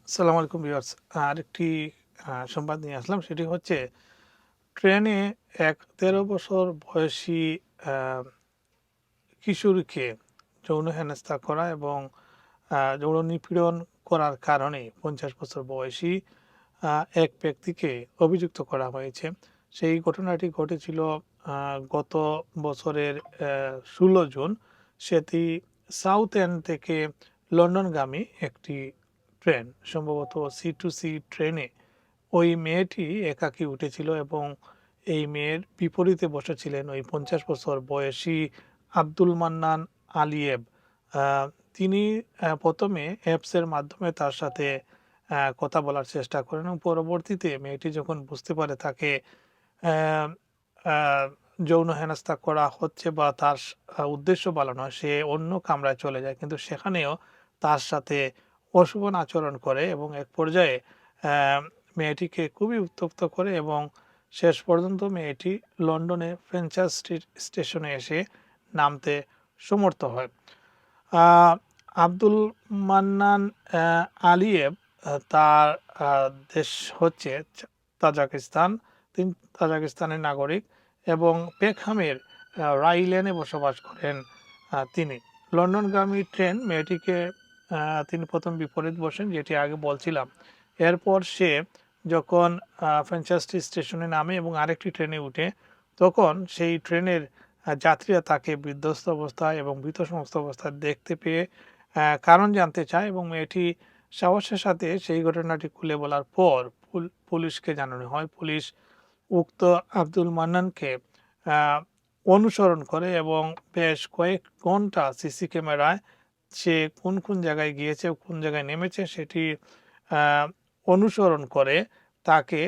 আসসালামু আলাইকুম ভিউয়ার্স। আরেকটি সংবাদ নিয়ে আসলাম। সেটি হচ্ছে ট্রেনে এক ১৩ বছর বয়সী আ কিশোরীকে যৌন হেনস্থা করা এবং যৌন নিপীড়ন করার কারণে ৫০ বছর বয়সী আ এক ব্যক্তিকে অভিযুক্ত করা হয়েছে। সেই ঘটনাটি ঘটেছিল আ গত বছরের ১৬ জুন। সেটি সাউথ এন্ড থেকে লন্ডনগামী একটি ট্রেন, সম্ভবত সি-টু-সি ট্রেনে ওই মেয়েটি একাকী উঠেছিল এবং এই মেয়ের বিপরীতে বসেছিলেন ওই ৫০ বছর বয়সী আব্দুল মান্নান আলিয়েভ। আ তিনি ১ম এ অ্যাপসের মাধ্যমে তার সাথে কথা বলার চেষ্টা করেন এবং পরবর্তীতে মেয়েটি যখন বুঝতে পারে তাকে অ্যা আ যৌন হেনস্থা করা হচ্ছে বা তার উদ্দেশ্য ভালো নয়, সে অন্য কামরায় চলে যায়। কিন্তু সেখানেও তার সাথে অশোভন আচরণ করে এবং এক পর্যায়ে অ্যা মেয়েটিকে খুবই উত্ত্যক্ত করে এবং শেষ পর্যন্ত মেয়েটি লন্ডনে ফেনচার স্ট্রিট স্টেশনে এসে নামতে সমর্থ হয়। আ আব্দুল মান্নান আলিয়েভ তার আ দেশ হচ্ছে তাজিকিস্তান। তিনি তাজিকিস্তানের নাগরিক এবং পেকহামের রাইলেনে বসবাস করেন তিনি। লন্ডনগামী ট্রেন মেয়েটিকে তিনি ১ম বিপরীত বসেন, যেটি আগে বলছিলাম। এরপর সে যখন ফেনচাস্ট্রি স্টেশনে নামে এবং আরেকটি ট্রেনে উঠে, তখন সেই ট্রেনের যাত্রীরা তাকে বিধ্বস্ত অবস্থায় এবং ভীতসন্ত্রস্ত অবস্থায় দেখতে পেয়ে কারণ জানতে চায় এবং মেয়েটি সাহসের সাথে সেই ঘটনাটি খুলে বলার পর পুলিশকে জানানো হয়। পুলিশ উক্ত আব্দুল মান্নানকে আ অনুসরণ করে এবং বেশ কয়েক ঘন্টা সিসি ক্যামেরায় সে কোন জায়গায় গিয়েছে, কোন জায়গায় নেমেছে সেটি আ অনুসরণ করে তাকে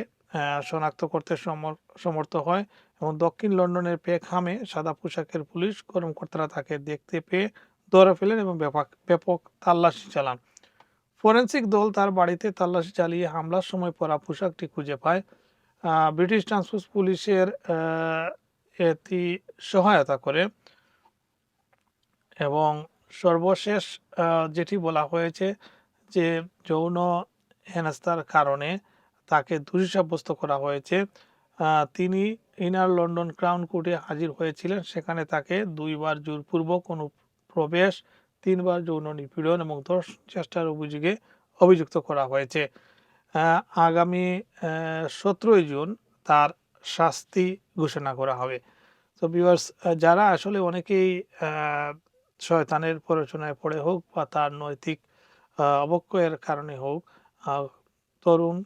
শনাক্ত করতে সমর্থ হয় এবং দক্ষিণ লন্ডনের পেকহামে সাদা পোশাকের পুলিশ কর্মকর্তারা তাকে দেখতে পেয়ে ধরে ফেলেন এবং ব্যাপক তল্লাশি চালান। ফরেনসিক দল তার বাড়িতে তল্লাশি চালিয়ে হামলার সময় পরা পোশাকটি খুঁজে পায়। ব্রিটিশ ট্রান্সপোর্ট পুলিশের এটি সহায়তা করে এবং সর্বশেষ যেটি বলা হয়েছে যে যৌন হেনস্থার কারণে তাকে দোষী সাব্যস্ত করা হয়েছে। তিনি ইনার লন্ডন ক্রাউন কোর্টে হাজির হয়েছিলেন। সেখানে তাকে ২ বার জোরপূর্বক অনুপ্রবেশ, ৩ বার যৌন নিপীড়ন এবং ধর্ষণ চেষ্টার অভিযোগে অভিযুক্ত করা হয়েছে। আগামী ১৭ই জুন তার শাস্তি ঘোষণা করা হবে। তো ভিউয়ার্স, যারা আসলে অনেকেই আ শয়তানের প্ররোচনায় পড়ে হোক বা তার নৈতিক অবক্ষয়ের কারণে হোক, আ তরুণ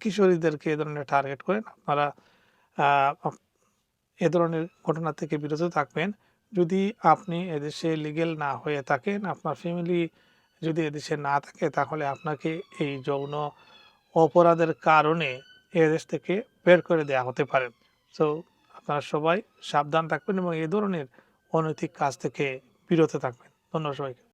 কিশোরীদেরকে এ ধরনের টার্গেট করেন, আপনারা আ আপ এ ধরনের ঘটনা থেকে বিরত থাকবেন। যদি আপনি এদেশে লিগ্যাল না হয়ে থাকেন, আপনার ফ্যামিলি যদি এদেশে না থাকে, তাহলে আপনাকে এই যৌন অপরাধের কারণে এদেশ থেকে বের করে দেয়া হতে পারে। সো আপনারা সবাই সাবধান থাকবেন এবং এ ধরনের অনৈতিক কাজ থেকে বিরত থাকবেন। ধন্যবাদ সবাইকে।